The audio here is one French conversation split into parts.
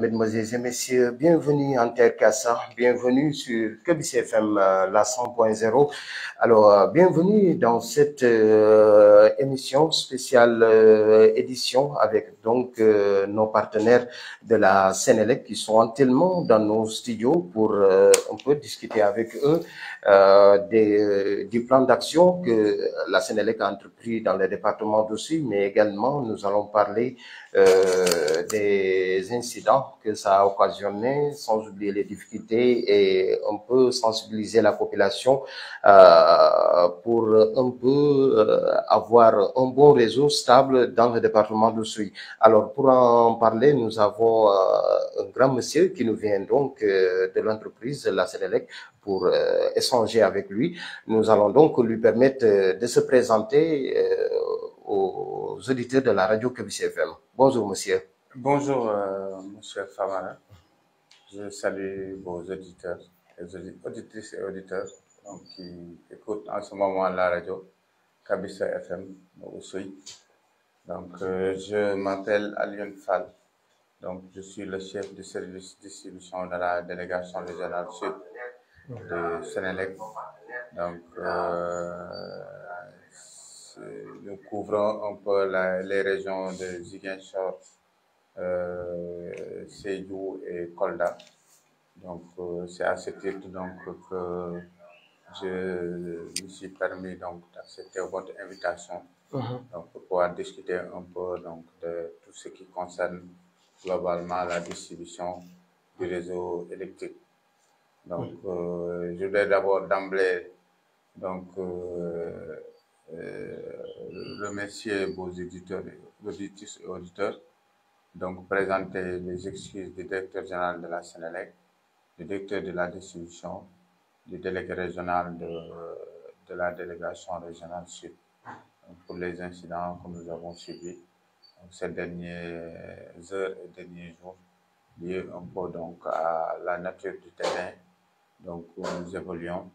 Mesdemoiselles et messieurs, bienvenue en Terre Kassa, bienvenue sur KBC FM, la 100.0. Alors, bienvenue dans cette émission spéciale édition avec donc nos partenaires de la Sénélec qui sont entièrement dans nos studios pour un peu discuter avec eux du plan d'action que la Sénélec a entrepris dans le département d'Oussouye, mais également nous allons parler des incidents que ça a occasionné, sans oublier les difficultés et un peu sensibiliser la population pour un peu avoir un bon réseau stable dans le département d'Oussouye. Alors, pour en parler, nous avons un grand monsieur qui nous vient donc de l'entreprise, la Sénélec, pour échanger avec lui. Nous allons donc lui permettre de se présenter aux auditeurs de la radio KBC FM. Bonjour, monsieur. Bonjour, monsieur Famara. Je salue vos auditeurs, les auditrices et auditeurs donc, qui écoutent en ce moment la radio KBC FM Oussouye. Donc, je m'appelle Alion Fall. Donc, je suis le chef du service distribution de la délégation régionale sud de Sénélec. Donc, nous couvrons un peu les régions de Ziguinchor, Sédhiou et Kolda. Donc, c'est à ce titre donc, que je me suis permis d'accepter votre invitation donc, pour pouvoir discuter un peu donc, de tout ce qui concerne globalement la distribution du réseau électrique. Donc, je voudrais d'abord d'emblée donc, remercier vos éditeurs, auditrices et auditeurs. Donc, présenter les excuses du directeur général de la Sénélec, du directeur de la distribution, du délégué régional de la délégation régionale sud pour les incidents que nous avons subis ces dernières heures et derniers jours, liés un peu donc à la nature du terrain donc, où nous évoluons.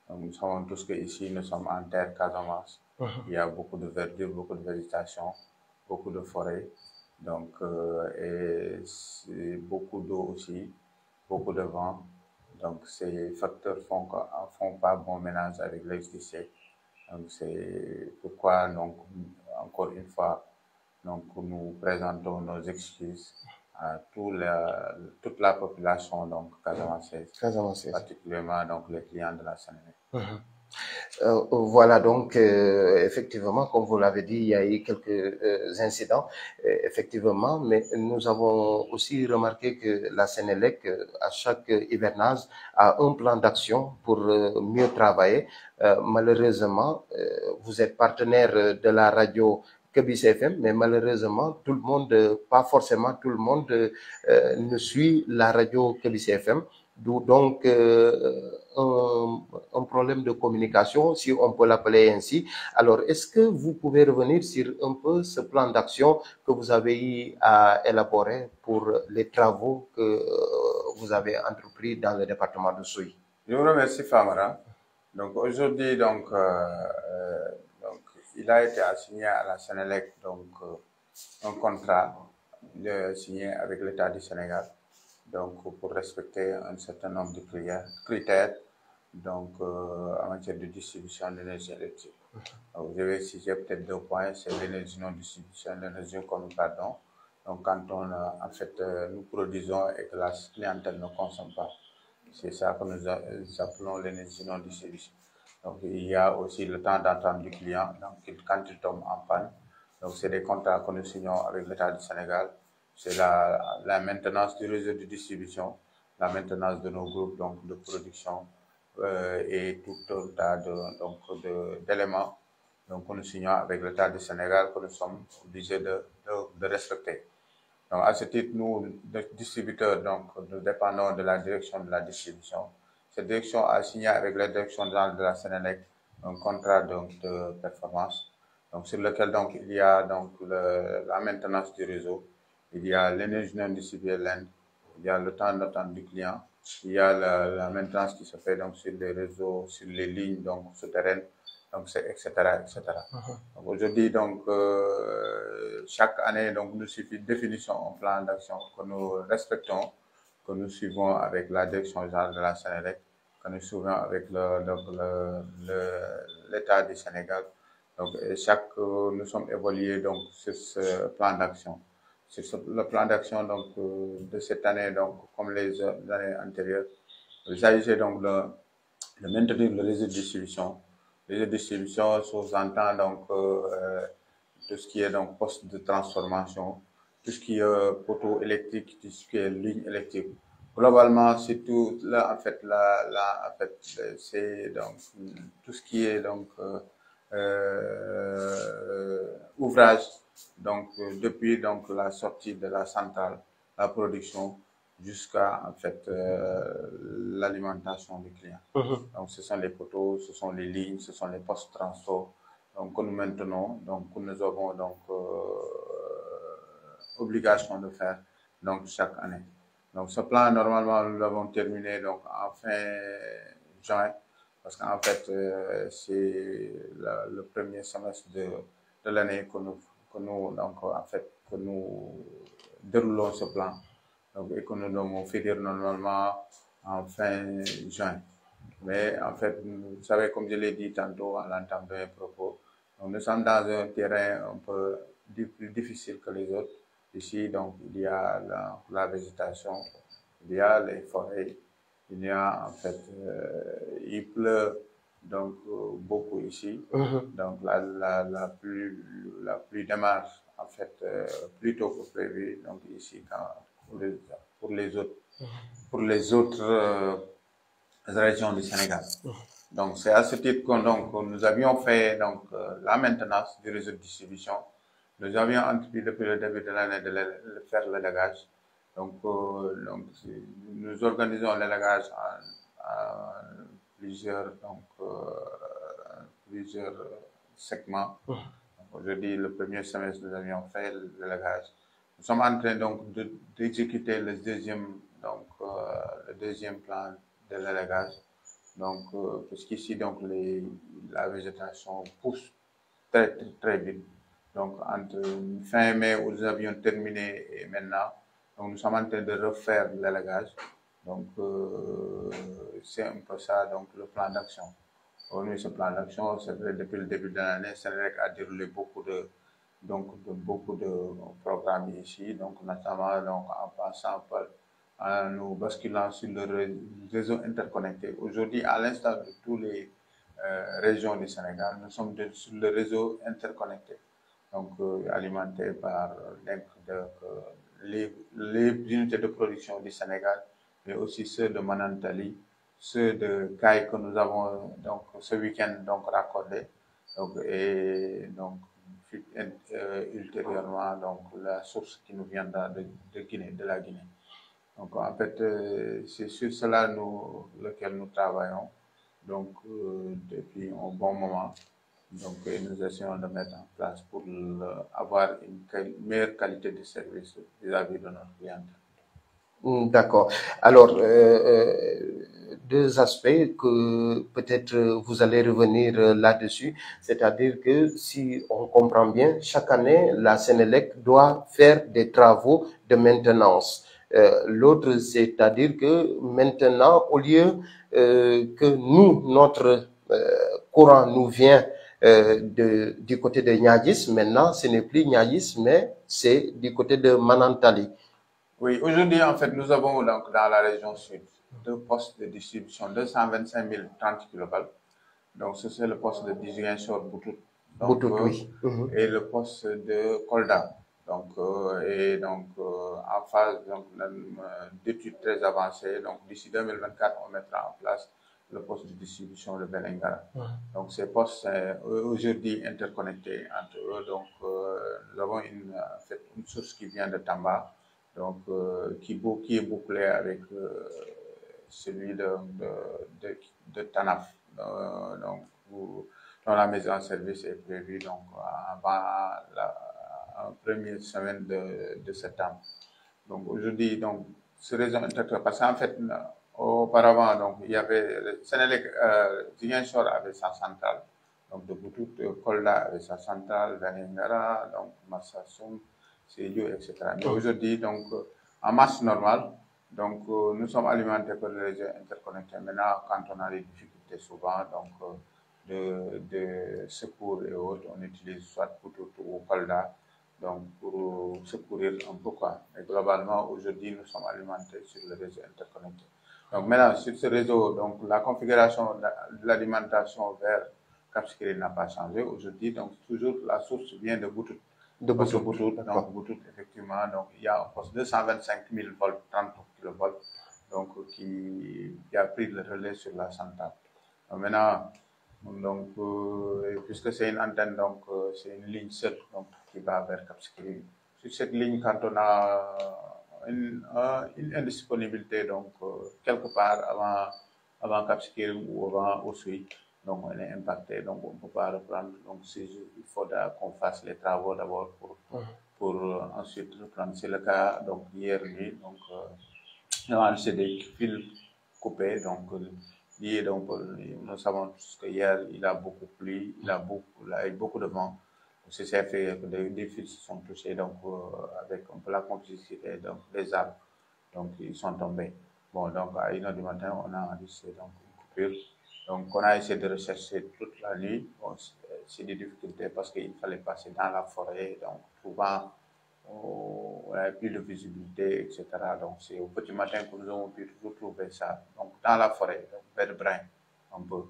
Donc, nous savons tous qu'ici, nous sommes en terre Casamance. Il y a beaucoup de verdure, beaucoup de végétation, beaucoup de forêts. Donc, et beaucoup d'eau aussi, beaucoup de vent. Donc, ces facteurs font pas bon ménage avec l'électricité. Donc, c'est pourquoi, donc, encore une fois, donc, nous présentons nos excuses à toute la population donc, casamançaise, particulièrement donc, les clients de la Sénélec. Voilà, donc, effectivement, comme vous l'avez dit, il y a eu quelques incidents, effectivement, mais nous avons aussi remarqué que la Sénélec, à chaque hivernage, a un plan d'action pour mieux travailler. Malheureusement, vous êtes partenaire de la radio KBC FM, mais malheureusement, tout le monde, pas forcément tout le monde, ne suit la radio KBC FM. D'où donc un problème de communication, si on peut l'appeler ainsi. Alors, est-ce que vous pouvez revenir sur un peu ce plan d'action que vous avez eu à élaborer pour les travaux que vous avez entrepris dans le département de Souy? Je vous remercie, Famara. Donc, aujourd'hui, donc, il a été assigné à la Sénélec donc, un contrat signé avec l'État du Sénégal donc, pour respecter un certain nombre de critères donc, en matière de distribution d'énergie électrique. Donc, je vais citer peut-être 2 points, c'est l'énergie non distribution, l'énergie que nous perdons. Donc, quand en fait, nous produisons et que la clientèle ne consomme pas, c'est ça que nous appelons l'énergie non distribution. Donc, il y a aussi le temps d'attente du client, donc, quand il tombe en panne. Donc, c'est des contrats que nous signons avec l'État du Sénégal. C'est la maintenance du réseau de distribution, la maintenance de nos groupes donc, de production et tout un tas d'éléments donc, que nous signons avec l'État du Sénégal que nous sommes obligés de respecter. Donc, à ce titre, nous, distributeurs, donc, nous dépendons de la direction de la distribution. Cette direction a signé avec la direction de la Sénélec un contrat donc, de performance, donc, sur lequel donc, il y a donc, la maintenance du réseau, il y a l'énergie non distribuée l'Inde, il y a le temps d'attente du client, il y a la maintenance qui se fait donc, sur les réseaux, sur les lignes donc, souterraines, donc c'est etc., etc. Donc aujourd'hui, donc, chaque année, donc, nous suffit une définition, un plan d'action que nous respectons, que nous suivons avec la direction générale de la Sénélec, que nous suivons avec l'État du Sénégal. Donc, nous sommes évolués donc, sur ce plan d'action. Sur le plan d'action donc, de cette année, donc, comme les années antérieures, il s'agissait donc de maintenir le réseau de distribution. Le réseau de distribution sous-entend donc tout ce qui est donc poste de transformation, tout ce qui est poteau électrique, tout ce qui est ligne électrique. Globalement, c'est tout là en fait c'est donc tout ce qui est donc ouvrage donc depuis donc la sortie de la centrale, la production jusqu'à en fait l'alimentation des clients. Donc ce sont les poteaux, ce sont les lignes, ce sont les postes de transport donc que nous maintenons, donc que nous avons donc obligation de faire donc chaque année. Donc ce plan normalement nous l'avons terminé donc en fin juin parce qu'en fait c'est le premier semestre de l'année que nous donc en fait que nous déroulons ce plan donc et que nous devons finir normalement en fin juin. Mais en fait, vous savez, comme je l'ai dit tantôt à l'entame de mes propos, donc nous sommes dans un terrain un peu plus difficile que les autres. Ici, donc, il y a la végétation, il y a les forêts, il y a en fait, il pleut donc beaucoup ici. Donc la pluie démarre en fait plus tôt que prévu. Donc ici, pour les autres régions du Sénégal. Donc c'est à ce titre que nous avions fait donc la maintenance du réseau de distribution. Nous avions entrepris depuis le début de l'année de faire l'élagage. Donc nous organisons l'élagage en plusieurs segments. Aujourd'hui, le premier semestre, nous avions fait l'élagage. Nous sommes en train donc d'exécuter le deuxième plan de l'élagage. Donc, parce qu'ici, donc, la végétation pousse très, très, très vite. Donc, entre fin mai où nous avions terminé et maintenant, donc, nous sommes en train de refaire l'élagage. Donc, c'est un peu ça, donc, le plan d'action. Aujourd'hui, ce plan d'action, c'est vrai, depuis le début de l'année, Sénélec a déroulé beaucoup de programmes ici, donc, notamment donc, en passant par en nous basculant sur le réseau interconnecté. Aujourd'hui, à l'instar de toutes les régions du Sénégal, nous sommes sur le réseau interconnecté, donc alimenté par les unités de production du Sénégal, mais aussi ceux de Manantali, ceux de Caille que nous avons donc ce week-end donc raccordés, donc et donc ultérieurement donc la source qui nous viendra de Guinée, de la Guinée. Donc, en fait, c'est sur cela lequel nous travaillons donc, depuis un bon moment. Donc, nous essayons de mettre en place pour avoir une meilleure qualité de service vis-à-vis de notre clientèle. D'accord. Alors, deux aspects que peut-être vous allez revenir là-dessus, c'est-à-dire que si on comprend bien, chaque année, la Sénélec doit faire des travaux de maintenance. L'autre, c'est-à-dire que maintenant, au lieu que notre courant nous vient du côté de Niagiss, maintenant, ce n'est plus Niagiss, mais c'est du côté de Manantali. Oui, aujourd'hui, en fait, nous avons donc dans la région sud deux postes de distribution, 225 030 kV. Donc, c'est le poste de Ziguinchor Boutout. Oui. Et le poste de Kolda. Donc, en phase d'études très avancées. Donc, d'ici 2024, on mettra en place le poste de distribution de Belengara. Donc, ces postes sont aujourd'hui interconnectés entre eux. Donc, nous avons une source qui vient de Tamba, donc, qui est bouclée avec celui de Tanaf. Donc, dont la mise en service est prévue donc, avant la première semaine de septembre. Donc aujourd'hui, donc, ce réseau interconnecté, parce qu'en fait, auparavant, donc, il y avait Sénélec, Ziguinchor avait sa centrale, donc de Boutout, Kolda avec sa centrale, Vélingara, donc Marsassoum, Sédhiou, etc. Mais aujourd'hui, donc, en masse normale, donc, nous sommes alimentés par les réseaux interconnectés. Maintenant, quand on a des difficultés souvent, donc, de secours et autres, on utilise soit Boutout ou Kolda, donc pour secourir un peu quoi. Mais globalement, aujourd'hui, nous sommes alimentés sur le réseau interconnecté. Donc maintenant, sur ce réseau, donc la configuration de l'alimentation vers Cap Skirring n'a pas changé. Aujourd'hui, donc toujours la source vient de Boutout. De Parce que Boutout, Boutout, donc Boutout, effectivement, donc il y a un poste 225 000 volts, 30 kV, donc qui a pris le relais sur la centrale. Donc maintenant, donc, puisque c'est une antenne, donc c'est une ligne seule donc, qui va vers Cap Skirring. Sur cette ligne, quand on a une indisponibilité, donc quelque part avant Cap Skirring ou avant Oussouye, donc on est impacté, donc on ne peut pas reprendre. Donc il faudra qu'on fasse les travaux d'abord pour ensuite reprendre. C'est le cas donc hier nuit, donc c'est des fils coupés, donc liés, donc nous savons tous que hier il a beaucoup plu, il a eu beaucoup de vent. C'est ça fait que des fils se sont touchés donc avec un peu la complicité donc des arbres, donc ils sont tombés. Bon, donc à 1h du matin, on a enregistré donc une coupure. Donc on a essayé de rechercher toute la nuit. Bon, c'est des difficultés parce qu'il fallait passer dans la forêt, donc souvent on n'avait plus de visibilité, etc. Donc c'est au petit matin que nous avons pu retrouver ça. Donc dans la forêt, donc vers le brin, un peu.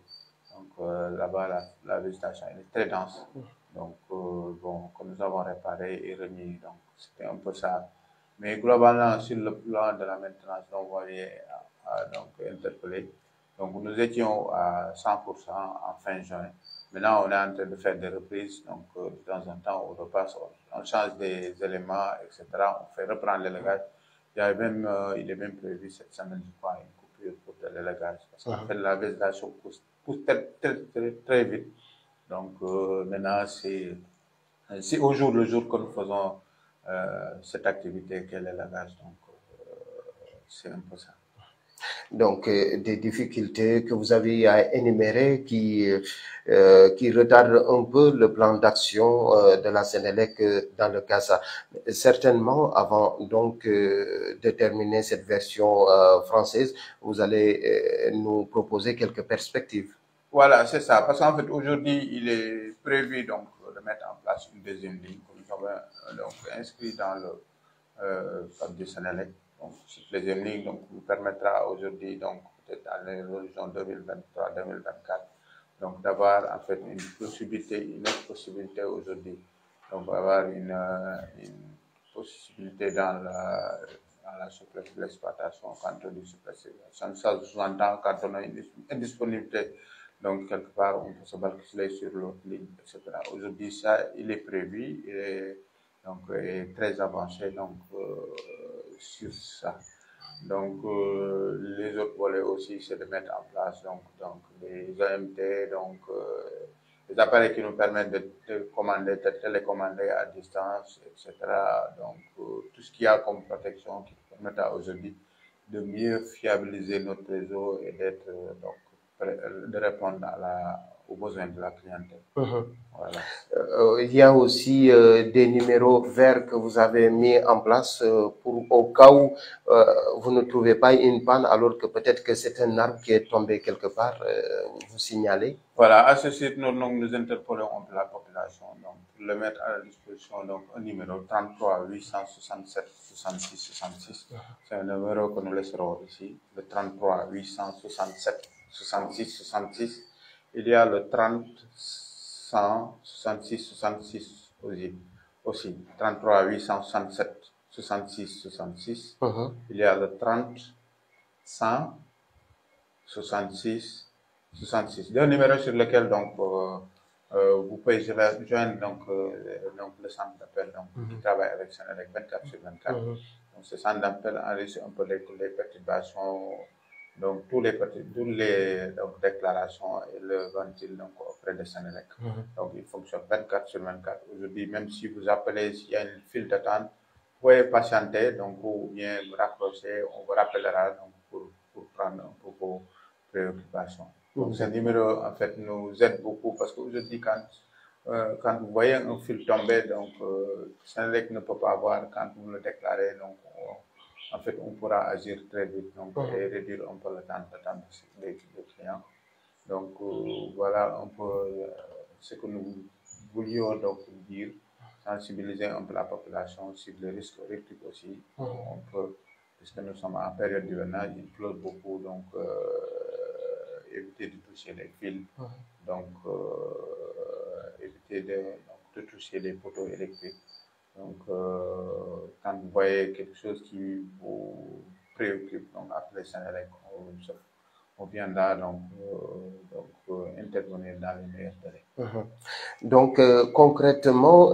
Donc là-bas, la végétation elle est très dense. Donc bon, que nous avons réparé et remis. Donc c'était un peu ça. Mais globalement, sur le plan de la maintenance, donc, vous voyez, donc interpellé. Donc nous étions à 100% en fin juin. Maintenant, on est en train de faire des reprises. Donc de temps en temps, on repasse, on change des éléments, etc. On fait reprendre l'élagage. Il est même prévu cette semaine, je crois, une coupure pour de l'élagage. Parce qu'en fait, la végétation pousse très vite. Donc maintenant, c'est au jour le jour que nous faisons cette activité qu'est l'élagage. Donc c'est un peu ça. Donc, des difficultés que vous avez à énumérer qui retardent un peu le plan d'action de la Sénélec dans le Casa. Certainement, avant donc de terminer cette version française, vous allez nous proposer quelques perspectives. Voilà, c'est ça. Parce qu'en fait, aujourd'hui, il est prévu donc de mettre en place une deuxième ligne que nous avons donc inscrit dans le code du Sénélec. Donc, cette deuxième ligne donc, nous permettra aujourd'hui, donc peut-être à l'horizon 2023-2024, donc d'avoir en fait une autre possibilité aujourd'hui. Donc, avoir une possibilité dans la souplesse de l'exploitation. Quand on dit souplesse, ça sous-entend quand on a une indisponibilité. Donc, quelque part, on peut se basculer sur l'autre ligne, etc. Aujourd'hui, ça, il est prévu, donc, est très avancé donc, sur ça. Donc, les autres volets aussi, c'est de mettre en place donc des AMT, donc des appareils qui nous permettent de commander, de télécommander à distance, etc. Donc, tout ce qu'il y a comme protection qui permet aujourd'hui de mieux fiabiliser notre réseau et d'être donc de répondre aux besoins de la clientèle. Voilà. Il y a aussi des numéros verts que vous avez mis en place pour au cas où vous ne trouvez pas une panne, alors que peut-être que c'est un arbre qui est tombé quelque part, vous signalez. Voilà, à ce site, nous interpellons la population donc, pour le mettre à la disposition donc, un numéro 33 867 66 66. C'est un numéro que nous laisserons ici, le 33 867 66 66. Il y a le 30 100 66 66 aussi 33 867 66 66. Il y a le 30 100 66 66. Deux numéros sur lesquels donc vous pouvez joindre donc le centre d'appel qui travaille avec Sénélec 24 sur 24. Donc ce centre d'appel enregistre un peu les perturbations, donc toutes les donc, déclarations et le ventile donc auprès de Sénélec. Donc il fonctionne 24 sur 24. Aujourd'hui, même si vous appelez, s'il y a une file d'attente, vous pouvez patienter donc ou bien vous raccrocher, on vous rappellera donc pour prendre un peu vos préoccupations. Donc, ce numéro, en fait, nous aide beaucoup parce qu'aujourd'hui, quand vous voyez un fil tomber, donc, Senelec ne peut pas voir quand vous le déclarez. Donc, en fait, on pourra agir très vite donc, et réduire un peu le temps d'attente des clients. Donc, voilà un peu ce que nous voulions donc dire, sensibiliser un peu la population sur les risques électriques aussi. On peut, puisque nous sommes en période d'hivernage, il pleut beaucoup, donc éviter de toucher les fils, donc éviter de toucher les poteaux électriques. Donc, quand vous voyez quelque chose qui vous préoccupe, donc appelez Senelec, on viendra donc, intervenir dans les meilleurs délais. Donc, concrètement,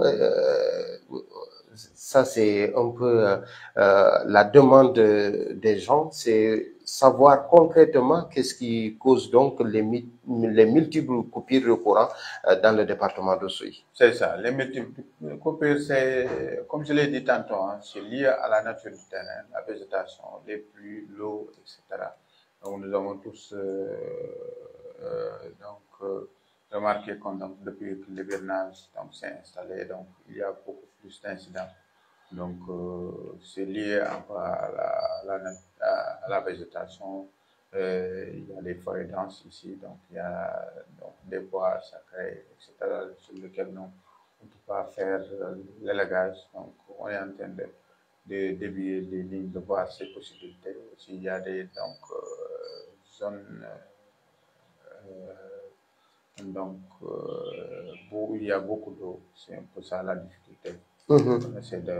ça c'est un peu la demande des gens, c'est savoir concrètement qu'est-ce qui cause donc les multiples coupures de courant dans le département d'Oussouye. C'est ça, les multiples coupures, c'est, comme je l'ai dit tantôt, hein, c'est lié à la nature du terrain, la végétation, les pluies, l'eau, etc. Donc nous avons tous remarqué qu'on, depuis que l'hivernage s'est installé, donc il y a beaucoup plus d'incidents. Donc c'est lié à la végétation. Il y a des forêts denses ici, donc il y a donc, des bois sacrés, etc., sur lesquels on ne peut pas faire l'élagage. Donc on est en train de dévier des lignes, de voir ces possibilités. Aussi, il y a des zones où il y a beaucoup d'eau. C'est un peu ça la difficulté. On essaie de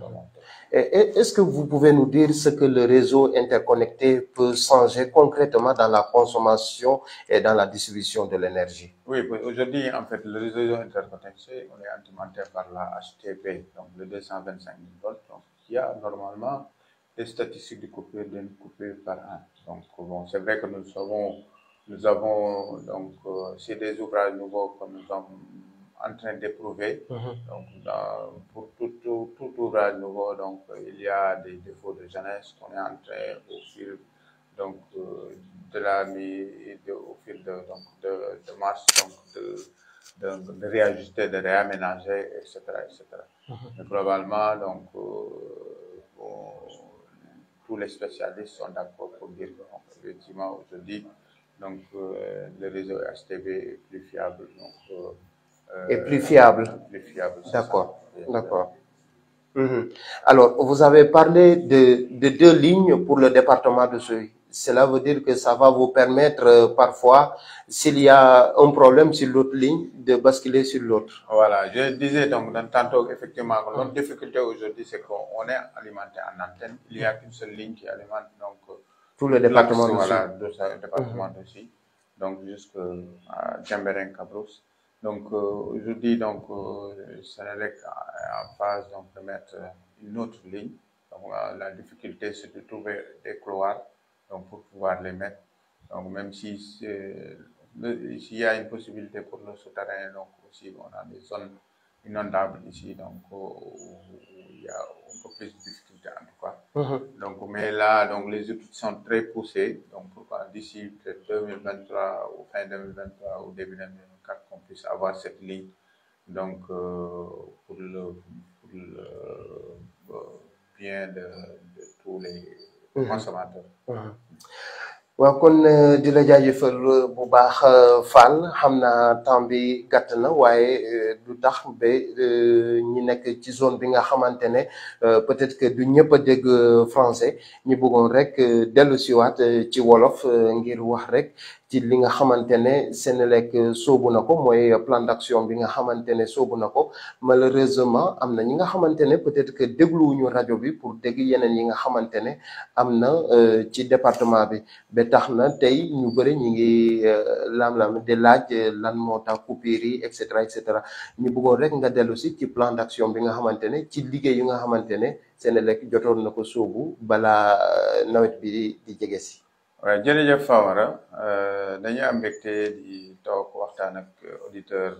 remonter. Est-ce que vous pouvez nous dire ce que le réseau interconnecté peut changer concrètement dans la consommation et dans la distribution de l'énergie? Oui, aujourd'hui, en fait, le réseau interconnecté, on est alimenté par la HTP, donc le 225 000 volts, donc il y a normalement des statistiques de coupure d'une coupure par an. Donc, bon, c'est vrai que nous avons donc, c'est des ouvrages nouveaux que nous sommes en train d'éprouver. Donc, pour tout ouvrage nouveau, donc, il y a des défauts de jeunesse qu'on est en train, au fil donc, au fil de marche, donc, de réajuster, de réaménager, etc. etc. Mais globalement, donc, tous les spécialistes sont d'accord pour dire qu'effectivement, aujourd'hui, donc, le réseau HTB est plus fiable. Donc, Et plus fiable. Plus fiable. D'accord, d'accord. Alors, vous avez parlé de 2 lignes pour le département d'Oussouye. Cela veut dire que ça va vous permettre parfois, s'il y a un problème sur l'autre ligne, de basculer sur l'autre. Voilà, je disais donc tantôt effectivement que notre difficulté aujourd'hui, c'est qu'on est alimenté en antenne. Il n'y a qu'une seule ligne qui alimente donc tout le département d'Oussouye. Voilà, de département d'Oussouye. Donc jusqu'à Djemberen Cabrousse. Donc aujourd'hui, donc Senelec est en phase donc, de mettre une autre ligne. Donc la difficulté, c'est de trouver des couloirs donc, pour pouvoir les mettre. Donc même si s'il y a une possibilité pour le souterrain, donc aussi on a des zones inondables ici, donc où il y a un peu plus de difficultés en tout cas. Donc, mais là, donc les études sont très poussées, donc pourquoi d'ici peut-être 2023 ou fin 2023 ou début 2024 qu'on puisse avoir cette ligne, donc pour le bien de tous les consommateurs. waaw kon di la jaajëfal bu baax Fall xam naa temps bi gàtt na waaye du tax ba ñi nekk ci zone bi nga xamante ne peut-être que du ñëpp a dégg français ñu bëggoon rek dellu siwaat ci wolof ngir wax rek ci li nga xamante ne Senelec sóobu na ko mooy plan d'action bi nga xamante ne sóobu na ko malheureusement am na ñi nga xamante ne peut-être que dégluwuñu rajo bi pour dégg yeneen yi nga xamante ne am na ci département bi ba tax na tey ñu bëri ñu ngi lam-lam di laaj lan moo tax coupure yi et cetera ñu bëggoon rek nga dellu si ci plan d'action bi nga xamante ne ci liggéey yu nga xamante ne Senelec jotoon na ko sóobu balaa nawet bi di jege si. waaw jërëjëf Famara dañuy am mbégte di toog waxtaan ak auditeur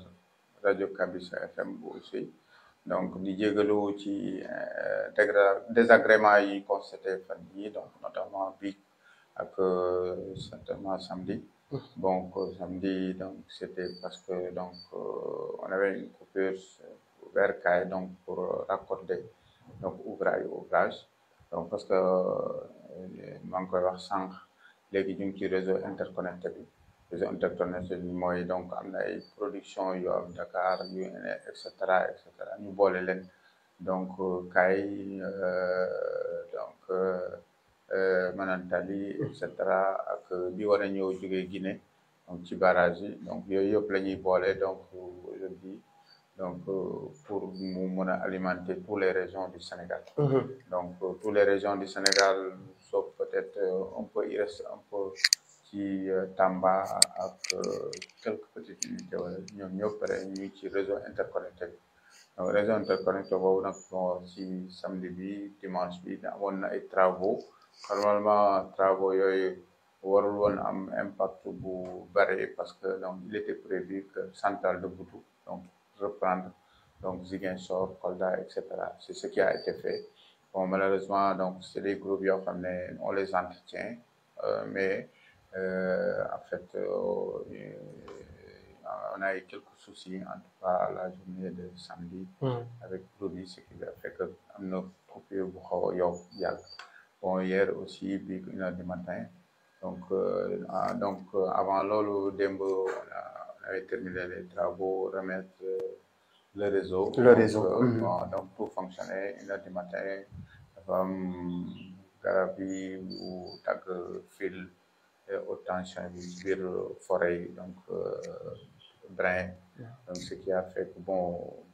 rajo Kabisa FM bu Oussouye donc di jégalu ci désagrément yi constaté fan yii donc notamment bi ak certainement samedi. Donc samedi, donc c'était parce que donc on avait une coupure vers Kaay donc pour raccorder donc ouvrage donc parce que maa ngi koy wax sànq léegi ñu ngi ci réseau interconnecté bi mooy donc am na ay production yu am Dakar yu et cetera ñu boole leen donc Kaay donc Manantali et cetera ak bi war a ñëw jógee Guinée donc ci barrage yi donc yooyu yëpp la ñuy boole donc aujourd'hui donc pour mu mën a alimenter toutes les régions du Sénégal. Donc toutes les régions du Sénégal sauf peut-être un peu il reste un peu ci Tamba ak quelques petites unités wala ñoom ñëpp rek ñu ci réseau interconnecté bi donc réseau interconnecté boobu nag bon ci samedi bi dimanche bi amoon na ay travaux normalement travaux yooyu warul woon am impact bu bari parce que donc il était prévu que centrale de Boutou donc reprendre donc Ziguinchor, Kolda, etc. C'est ce qui a été fait. Bon, malheureusement, donc c'est des groupes yoo xam ne on les entretient, mais en fait on a eu quelques soucis en tout cas à la journée de samedi avec produit, ce qui a fait que am na coupure bu xaw a yàgg. Bon, hier aussi bi 1h du matin donc avant loolu démb on avait terminé les travaux, remettre le réseau. Donc tout fonctionnait 1h du matin dafa am garab yi bu tagg fil haute tension bi ci biir forêt yi donc brin donc ce qui a fait que bon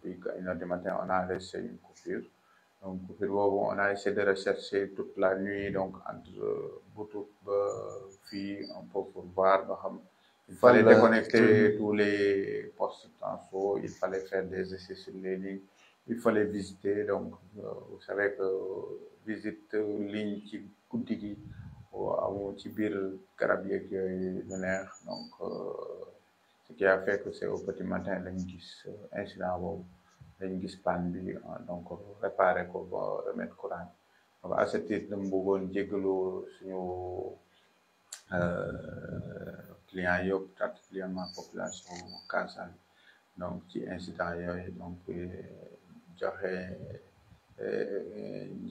bi 1h du matin on a laissé une coupure donc coupure boobu on a essayé de rechercher toute la nuit donc entre Boutout ba fii un peu pour voir ba xam. Il fallait déconnecter tous les postes transfo, il fallait faire des essais sur les lignes, il fallait visiter. Donc, vous savez que visite ligne ci guddi gi amu ci biir garab yeeg yooyu du neex donc ce qui a fait que c'est au petit matin lañu gis incident boobu lañu gis panne bi donc réparer ko ba remettre courant donc à ce titre dama bëggoon jéggalu suñu clients yëpp particulièrement population Kasane donc ci incident yooyu donc joxe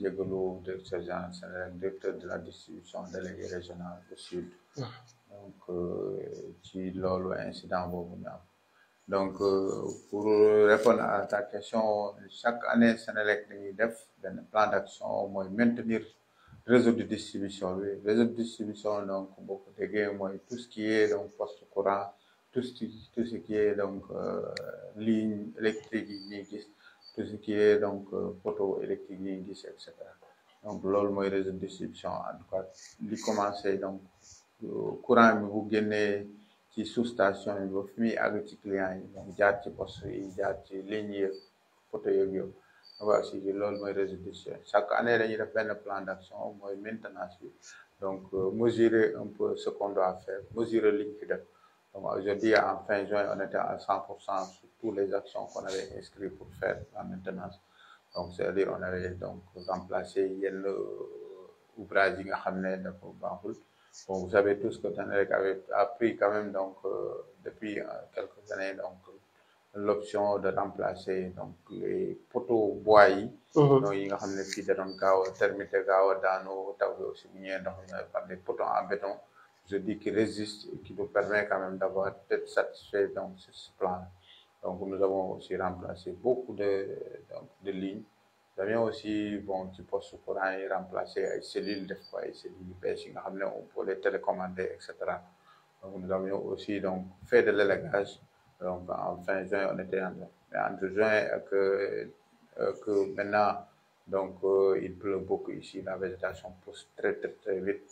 jégalu directeur général directeur de la distribution délégué régional du sud donc ci loolu incident boobu ñu am donc pour répondre à ta question chaque année Senelec dañuy def benn plan d'action mooy maintenir réseau de distribution bi réseau de distribution donc boo ko déggee mooy tout ce qui est donc poste courant tout ce qui est donc ligne électrique yi ñuy gis tout ce qui est donc poteau électrique yi ñuy gis et cetera donc loolu mooy réseau de distribution en tout cas li commencé donc courant bi bu génnee ci sous-station yi ba fi muy àgg ci client yi donc jaar ci poste yi jaar ci ligne yi poteau yeeg yooyu waaw si loolu mooy réseau de distribution chaque année dañuy def benn plan d'action mooy maintenance bi donc mesurer un peu ce qu'on doit faire mesurer li ñu fi def donc aujourd'hui en fin juin on était à 100% sur toutes les actions qu'on avait inscrites pour faire la maintenance donc c'est-à-dire on avait donc remplacé yenn ouvrage yi nga xam ne dafa baaxul bon vous savez tous que Senelec avait appris quand même donc depuis quelques années donc l'option de remplacer donc les poteaux bois yi donc yi nga xam ne fii da doon gaaw a termité gaaw a daanu taw bi aussi bu ñëwee ndox mi par des poteaux en béton je dis qui résiste et qui nous permet quand même d'avoir d'être satisfait donc sur ce plan donc nous avons aussi remplacé beaucoup de lignes nous avions aussi bon ci poste courant yi remplacé ay cellules def ko ay cellules yu bees yi nga xam ne on peut les télécommander et cetera donc nous avions aussi donc fait de l'élagage donc en fin juin on était entre juin et que maintenant donc il pleut beaucoup ici la végétation pousse très vite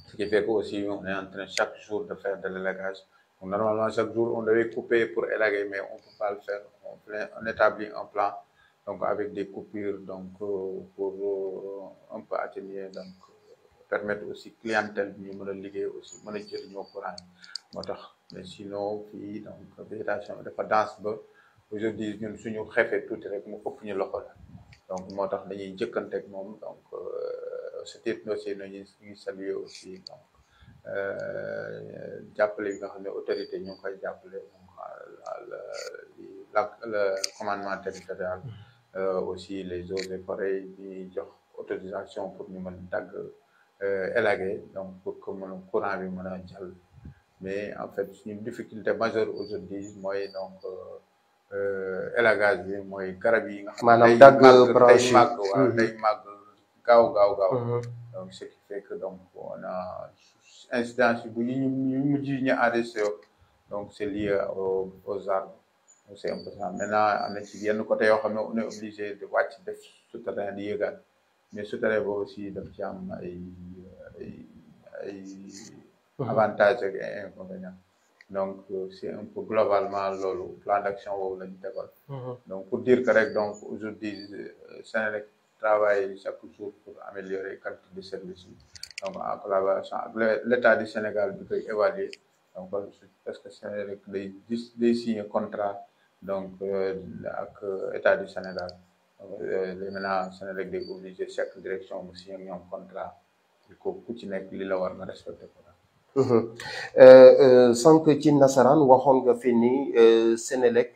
ce qui fait que aussi on est en train chaque jour de faire de l'élagage donc normalement chaque jour on devait couper pour élaguer mais on peut pas le faire on établit un plan donc avec des coupures donc pour un peu atténuer donc permettre aussi clientèle bi ñu mën a liggéey aussi mën a jëriñoo courant moo tax mais sinon fii donc végétation dafa dense ba aujourd'hui ñun suñu xefee tuuti rek mu ëpp ñu loxo la donc moo tax dañuy jëkkanteeg moom donc ce titre aussi ñu ngi saluer aussi donc jàppale yi nga xam ne autorité ñu ngi koy jàppale le commandement territorial aussi les eaux et forêts di jox autorisation pour ñu mën dagg élaguer donc pour que mën courant bi mën a jàll mais en fait suñu difficulté majeure aujourd'hui mooy donc élagage bi mooy garab yi nga xam ne maanaam dagg branche day màgg waaw day màgg gaaw donc ce qui fait que donc on a incidence bu ñu mujj ñu enregistré donc c'est lié aux arbres donc c'est un peu ça maintenant am na ci yenn côté yoo xam ne on est obligé de wàcc def souterrain di yëgaat mais souterrain boobu aussi daf ci am ay avantages ak inconvénients donc c'est un peu globalement loolu plan d'action boobu la ñu tegal donc pour dire que rek donc aujourd'hui Senelec travaille chaque jour pour améliorer la qualité de service bi donc en collaboration avec l'État du Sénégal bi koy évaluer donc parce que Senelec day signer contrat donc ak État du Sénégal les maintenant Senelec day obligé chaque direction mu signer ak ñoom contrat ko ku ci nekk li la war nga respecté ko sànq ci nasaraan waxoon nga fi ni Senelec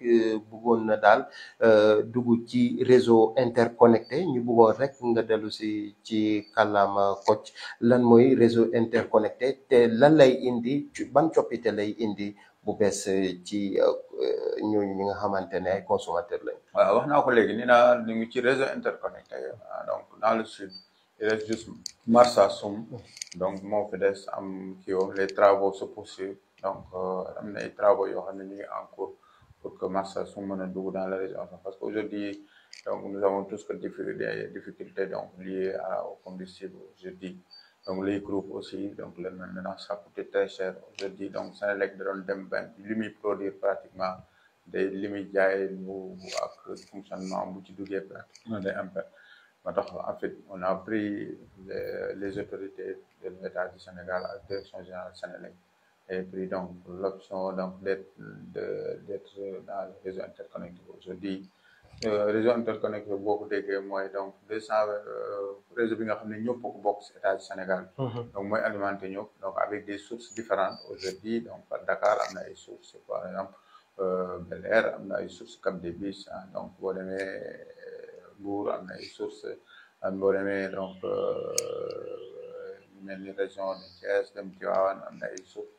bëggoon na daal dugg ci réseau interconnecté ñu bëggoon rek nga dellu si ci kàllaama Kocc lan mooy réseau interconnecté te lan lay indi ban coppite lay indi bu bees ci ñooñu ñi nga xamante ne ay consommateurs lañ. waaw wax naa ko léegi ni naa ñu ngi ci réseau interconnecté donc dans le sud il reste juste Marsassoum donc moo fi des am kii les travaux se poursuivent donc am na ay travaux yoo xam ne ñu ngi en cours pour que Marsassoum mën a dugg dans la région parce que aujourd'hui donc nous avons tous que des difficultés donc liées au combustible aujourd'hui donc les groupes aussi donc maintenant ça coûte très cher aujourd'hui donc Senelec da doon dem benn li muy produire pratiquement day li muy jaay bu ak fonctionnement bu ci duggee pratiquement day am moo tax en fait on a pris les autorités de l'État du Sénégal à la direction générale Senelec et pris donc l'option donc d'être dans le réseau interconnecté aujourd'hui réseau interconnecté boo ko déggee mooy donc 200 réseau bi nga xam ne ñëpp ko bokk ci État du Sénégal donc mooy alimenté ñëpp donc avec des sources différentes aujourd'hui donc à Dakar am na ay sources par exemple Bel Air am na ay sources Cap des Biches donc boo demee Mbour am na ay sources boo demee donc mel ni région de Thiès dem Tivaouane am na ay sources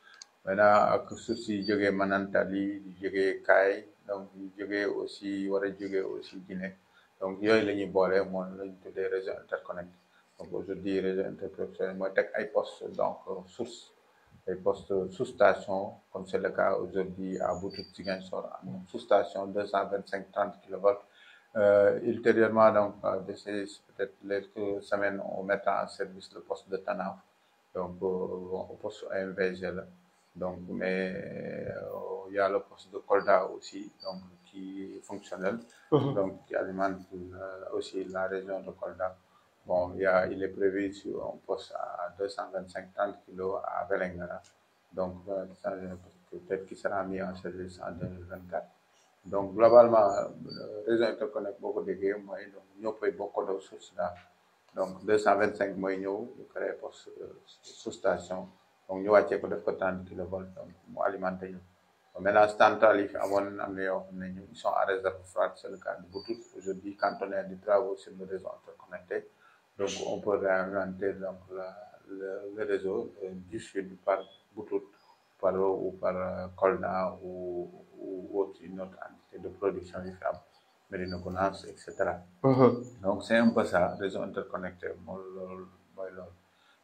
maintenant ak sources yi jógee Manantali di jógee Kaay donc di jógee aussi war a jógee aussi Guinée donc yooyu la ñuy boole moom la ñu tuddee réseau interconnecté donc aujourd'hui réseau interconnecté mooy teg ay postes donc source ay postes sous-station comme c'est le cas aujourd'hui à Boutout Ziguinchor am na sous-station 225-30 kilovolts ultérieurement donc peut-être quelques semaines on mettra en service le poste de Tanaf donc au poste AMVG là donc mais il y a le poste de Kolda aussi donc qui est fonctionnel donc qui alimente aussi la région de Kolda bon il est prévu sur un poste à 225-30 kilos à Vélingara donc peut-être qui sera mis en service en 2024 donc globalement réseau interconnecté boo ko déggee mooy donc ñoo koy bokkandoo source daal donc 225 mooy ñëw ñu créé poste sous-station donc ñu wàccee ko def ko 30 kilovolts donc mu alimenté ñu maintenant centrale yi fi amoon am na yoo xam ne ñu ils sont en réserve froide c'est le cas de Boutout aujourd'hui quand on a des travaux sur le réseau interconnecté donc on peut réalimenter donc le réseau du sud par Boutout ou par Kolda ou une autre entité de production yi fi am Médina Gounass et cetera donc c'est un peu ça réseau interconnecté mooy loolu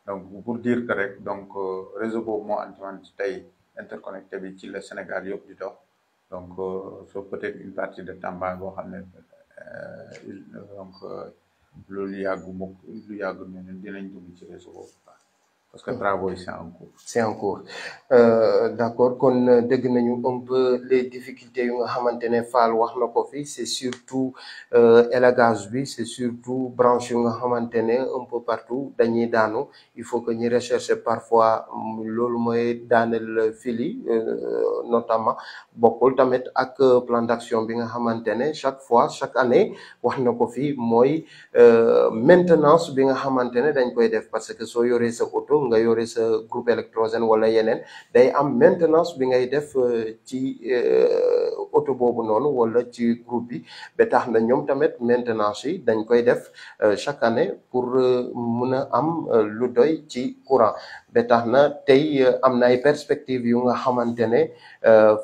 donc pour dire que rek donc réseau boobu moo andiwaan ci tey interconnecté bi ci le Sénégal yëpp di dox donc so peut-être une partie de Tamba boo xam ne donc loolu lu yàgg noonu dinañ dugg ci réseau boobu parce que travaux yi c'est en cours. C'est en cours d'accord kon dégg nañu un peu les difficultés yu nga xamante ne Fall wax na ko fi c'est surtout élagage bi c'est surtout branche yu nga xamante ne un peu partout dañuy daanu il faut que ñu rechercher parfois loolu mooy daaneel fili notamment bokkul tamit ak plan d'action bi nga xamante ne chaque fois chaque année wax na ko fi mooy maintenance bi nga xamante ne dañ koy def parce que soo yoree sa auto nga yore sa groupe électrogène wala yeneen day am maintenance bi ngay def ci auto boobu noonu wala ci groupe bi ba tax na ñoom tamit maintenance yi dañ koy def chaque année pour mun a am lu doy ci courant ba tax na tey am na ay perspectives yu nga xamante ne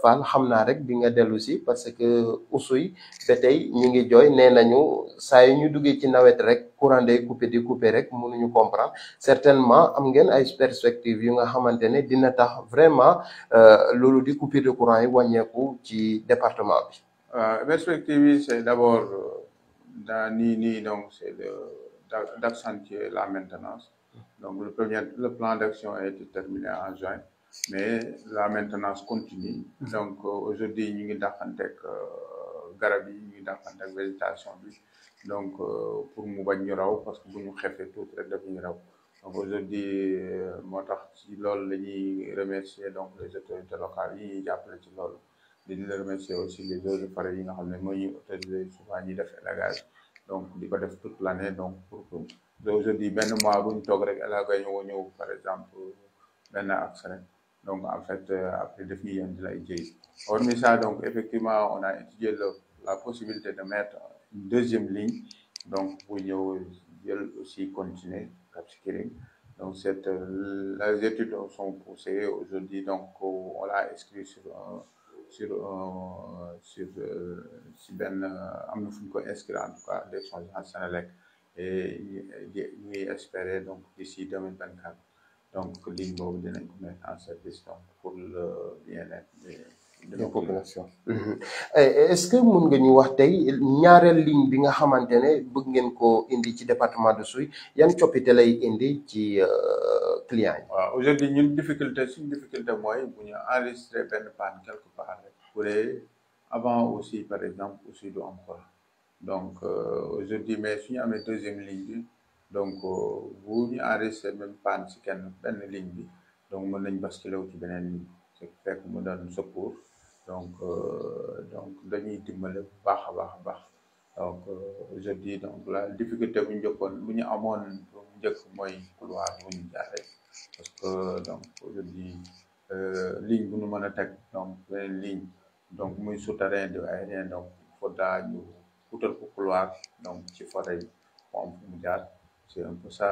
Fall xam naa rek di nga dellu si parce que usuy ba tey ñu ngi jooy nee nañu saa yu ñu duggee ci nawet rek courant day coupé di coupé rek mënuñu comprendre certainement am ngeen ay perspectives yu nga xamante ne dina tax vraiment loolu di coupure de courant yi wàññeeku ci département bi. Perspective yi c'est d'abord donc c'est d'accentuer la maintenance. Donc le plan d'action a été terminé en juin, mais la maintenance continue. Donc aujourd'hui ñu ngi dàqanteeg garab yi ñu ngi dàqanteeg végétation bi donc pour mu bañ ñu raw parce que bu ñu xefee tuuti rek daf ñu raw. Donc aujourd'hui moo tax ci loolu la ñuy remercier donc les autorités locales yi ñuy jàppale ci loolu di remercier aussi les eaux et forêts yi nga xam ne moo ñuy autorisé souvent ñuy def élagage donc di ko def toute l'année donc pour que aujourd'hui benn mois bu ñu toog rek élagage ñëw par exemple benn axe rek donc en fait après daf ñuy indi lay jëy. Hormis ça donc effectivement on a étudié la possibilité de mettre une deuxième ligne donc bu ñëw jël aussi continuer Cap Skirring. Donc les études sont poussées aujourd'hui donc on l'a inscrit si benn am na fu ñu ko inscrire en tout cas direction générale Senelec et ñuy espérer donc d'ici 2024 donc ligne boobu dinañ ko mettre en service donc pour le bien-être de la population. Est-ce que mën nga ñu wax tey ñaareel ligne bi nga xamante ne bëgg ngeen ko indi ci département de Oussouye yan coppite lay indi ci client yi. waaw aujourd'hui suñu difficulté mooy bu ñu enregistré benn panne quelque part rek pour avant aussi par exemple aussi du am courant donc aujourd'hui mais suñu amee deuxième ligne bi donc bu ñu enregistré même panne si benn ligne bi donc mën nañ basculer wu ci beneen ligne c'est fekk mu doon secours donc dañuy dimbale bu baax a baax donc aujourd'hui donc la difficulté bu ñu amoon bu njëkk mooy couloir bu ñu jaaree parce que donc aujourd'hui ligne bu ñu mën a teg donc beneen ligne donc muy souterrain di aérien donc il faudra ñu utal ko couloir donc ci forêt yi mu am fu mu jaar c'est un peu ça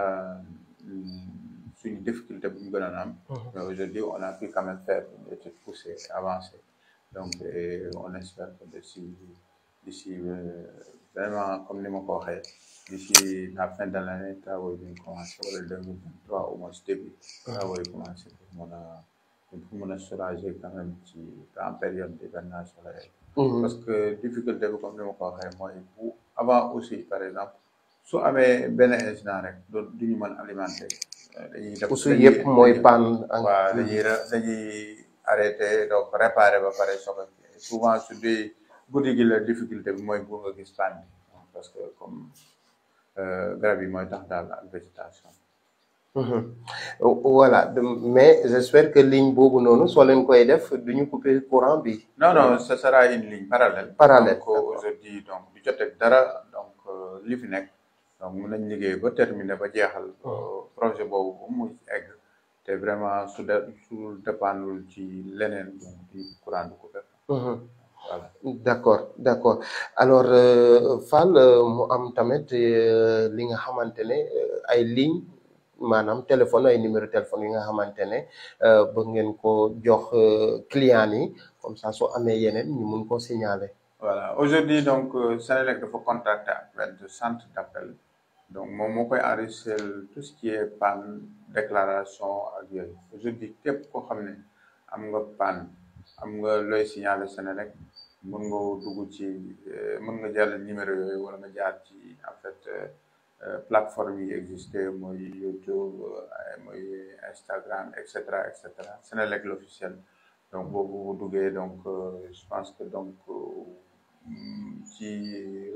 suñu difficulté bu ñu gën a am mais aujourd'hui on a pu quand même faire une étude poussée avancée donc on espère que d'ici vraiment comme ni ma ko waxee d'ici la fin de l'année travaux yi ñu commencé wala 2023 au moins début travaux yi commencé pour mën a soulager quand même ci en période d'hivernage wala parce que difficulté bi comme ni ma ko waxee mooy bu avant aussi par exemple su amee benn incident rek du ñu mën alimenter dañuy def Oussouye yëpp mooy panne. waaw dañuy arrêté donc réparer ba pare soxla souvent su dee guddi gi la difficulté bi mooy pour nga gis panne bi parce que comme garab yi mooy tax daal ak végétation. Voilà mais j'espère que ligne boobu noonu soo leen koy def duñu couper courant bi. non ce sera une ligne parallèle. donc aujourd'hui donc du jotee dara donc li fi nekk donc mën nañ liggéey ba terminer ba jeexal. projet boobu ba muy egg te vraiment su dépendul ci leneen donc di courant du couper. Voilà. D'accord alors Fall mu am tamit li nga xamante ne ay ligne maanaam téléphone ay numéro téléphone yi nga xamante ne bëgg ngeen ko jox client yi comme ça soo amee yeneen ñu mun ko signaler. Voilà aujourd'hui donc Senelec dafa contacter ak benn centre d'appel donc moom moo koy enregistrer tout ce qui est panne déclaration ak yooyu aujourd'hui képp koo xam ne am nga panne am nga looy signaler Senelec mën nga dugg ci mën nga jàll numéro yooyu wala nga jaar ci en fait plateforme yi existé mooy YouTube mooy Instagram etc. Senelec l'officiel donc boobu bu duggee donc je pense que donc ci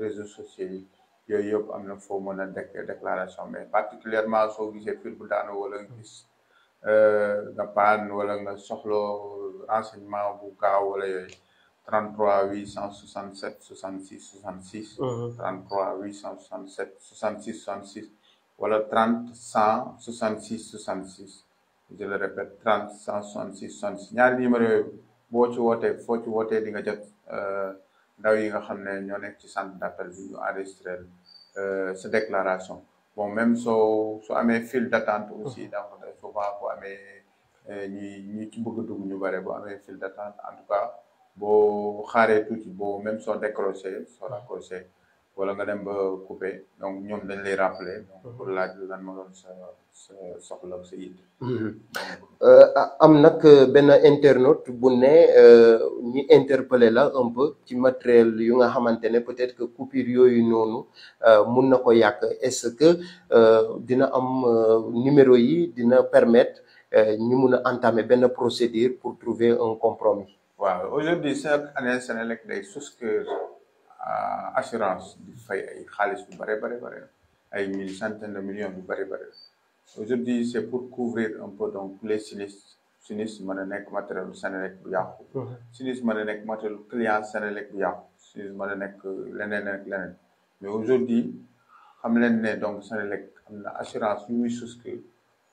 réseaux sociaux yi yooyu yëpp am na foo mën a déclaration mais particulièrement soo gisee fil bu daanu wala nga gis nga paan wala nga soxla renseignement bu gaaw wala yooyu 33 867 66 66 33 867 66 66 wala 30 100 66 66 je le répète 30 166 66 ñaari numéro yooyu boo ci wootee foo ci wootee di nga jot ndaw yi nga xam ne ñoo nekk ci centre d'appel bi ñu enregistré sa déclaration bon même soo amee file d'attente aussi donc souvent boo amee ñi ci bëgg a dugg ñu bare boo amee file d'attente en tout cas boo xaaree tuuti boo même soo raccroché wala nga dem ba coupé donc ñoom dañ lay rappeler donc pour laaj lan ma doon sa soxla sa yitte am nag benn internaute bu ne ñi interpellé la un peu ci matériel yu nga xamante ne peut-être que coupure yooyu noonu mun na ko yàq est-ce que dina am numéro yi dina permettre ñu mun a entamer benn procédure pour trouver un compromis. waaw aujourd'hui chaque année Senelec day souscrire assurance di fay ay xaalis bu bare ay centaines de millions yu bare aujourd'hui c'est pour couvrir un peu donc les sinistres mën a nekk matériel Senelec bu yàqu sinistre mën a nekk matériel client Senelec bu yàqu sinistre mën a nekk leneen mais aujourd'hui xam leen ne donc Senelec am na assurance yu muy souscrire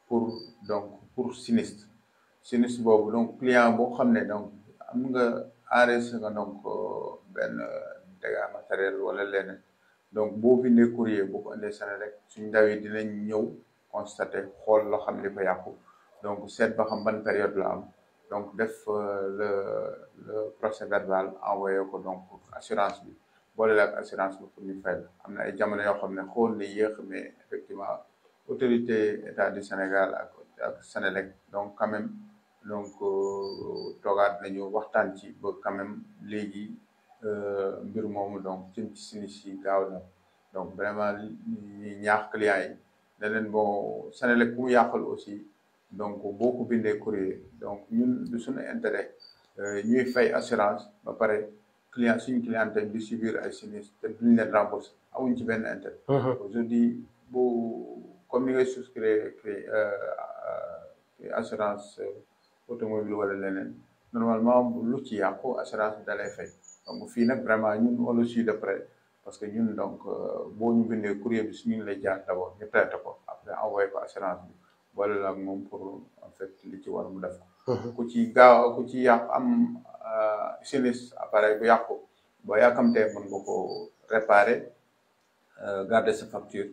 pour sinistre boobu donc client boo xam ne donc am nga enregistré nga donc benn dégâts matériel wala leneen donc boo bindee courrier boo ko indee Senelec suñu ndaw yi dinañ ñëw constaté xool loo xam ne fa yàqu donc seet ba xam ban période la am donc def le procès verbal envoyé ko donc assurance bi boole la ak assurance bi pour ñu fay la am na ay jamono yoo xam ne xool na yéex mais effectivement autorité état du Sénégal ak Senelec donc quand même donc toogaat nañu waxtaan ci ba quand même léegi mbir moomu donc ci sinistre yi gaaw na donc vraiment ñi ñaax clients yi ne leen bon Senelec ku mu yàqal aussi donc boo ko bindee courrier donc ñun du suñu intérêt ñuy fay assurance ba pare suñu clientèle di subir ay sinistre te duñ leen rembourser amuñ ci benn intérêt aujourd'hui comme ni ngay souscrire assurance automobile wala leneen normalement lu ci yàqu assurance bi da lay fay donc fii nag vraiment ñun on le suit de près parce que ñun donc boo ñu bindee courrier bi su ñu lay jaar d'abord ñu traité ko après envoyé ko assurance bi boole la ak moom pour en fait li ci war mu def ko ku ci yàq am sinistre appareil bu yàqu boo yàkkamtee mën nga ko réparer garder sa facture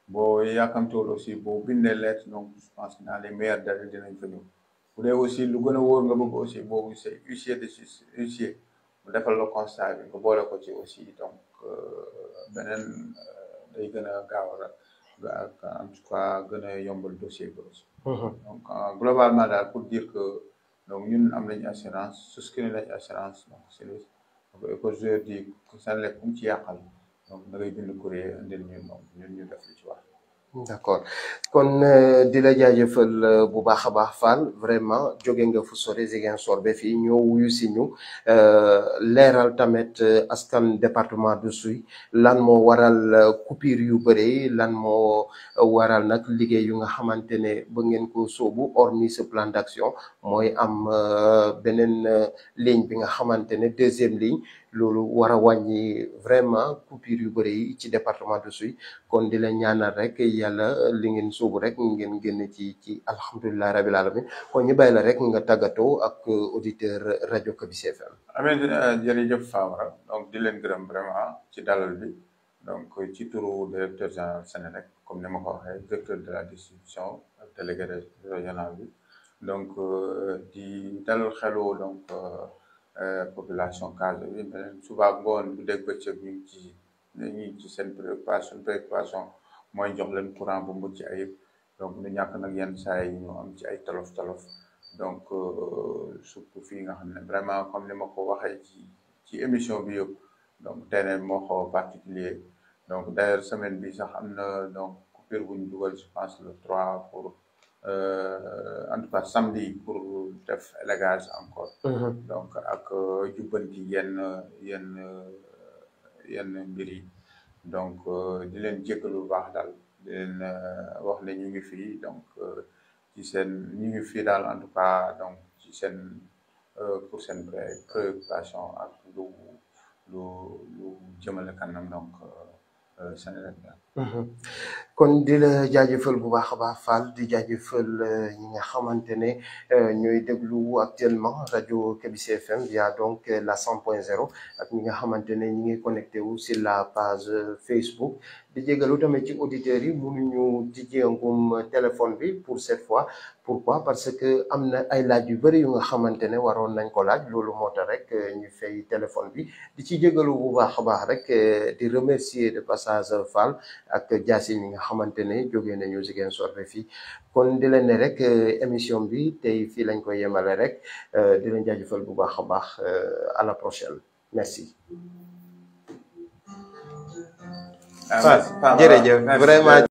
boo yàkkamtewul aussi boo bindee lettre donc je pense que dans les meilleurs délais dinañ fa ñëw bu dee aussi lu gën a wóor nga bëgg aussi boobu c'est huissier mu defal la constat bi nga boole ko ci aussi donc beneen day gën a gaaw en tout cas gën a yombal dossier bi aussi donc globalement daal pour dire que donc ñun am nañu assurance souscrire nañu assurance donc service donc école di Senelec ku mu ci yàqal donc da ngay bind courrier indil ñu donc ñun ñu def li ci wax d'accord kon di la jaajëfal bu baax a baax Fall vraiment jóge nga fu sore Ziguinchor ba fii ñëw wuyu si ñu leeral tamit askan département de Oussouye lan moo waral coupure yu bëri lan moo waral nag liggéey yu nga xamante ne ba ngeen ko sóobu hormis ce plan d'action mooy am beneen ligne bi nga xamante ne deuxième ligne loolu war a wàññi vraiment coupure yu bëri yi ci département de Oussouye kon di la ñaanal rek yàlla li ngeen sóobu rek ngeen génn ci alhamdulilah rabil alamin kon ñu bàyyi la rek nga tàggatoo ak auditeur rajo Kabis FM. Amiin jërëjëf Famara donc di leen gërëm vraiment ci dalal bi donc ci turu directeur général Senelec comme ni ma ko waxee directeur de la distribution ak délégué régional bi donc di dalal xelu donc population Casa bi suba ngoon bu dégg bëccëg ñu ngi ci seen préoccupation mooy jox leen courant bu mucc ayib donc nu ñàkk nag yenn saa yi ñu am ci ay tolof donc surtout fii nga xam ne vraiment comme ni ma ko waxee ci émission bi yëpp donc tey moo xaw a particulier donc d'ailleurs semaine bi sax am na donc coupure bu ñu dugal je pense le 3 pour en tout cas samedi pour def élagage encore. donc ak jubbanti yenn mbir yi donc di leen jéggalu bu baax daal di leen wax ne ñu ngi fii donc ci seen ñu ngi fii daal en tout cas donc ci seen pour seen préoccupation ak lu jëmale kanam donc Senelec daal. kon di la jaajëfal bu baax a baax Fall di jaajëfal ñi nga xamante ne ñooy déglu actuellement rajo Kebis FM via donc la 100.0 ak ñi nga xamante ne ñi ngi connecté wu sur la page Facebook di jégalu tamit ci auditeurs yi mënuñu tijjeengum téléphone bi pour cette fois pourquoi parce que am na ay laaj yu bëri yu nga xamante ne waroon nañ ko laaj loolu moo tax rek ñu fay téléphone bi di ci jégalu bu baax a baax rek di remercier de passage Fall ak Diassi mi nga xamante ne jógee nañu Ziguinchor ba fii kon di leen ne rek émission bi tey fii lañ koy yemale rek di leen jaajëfal bu baax a baax à la prochaine merci. Fall jërëjëf vraiment.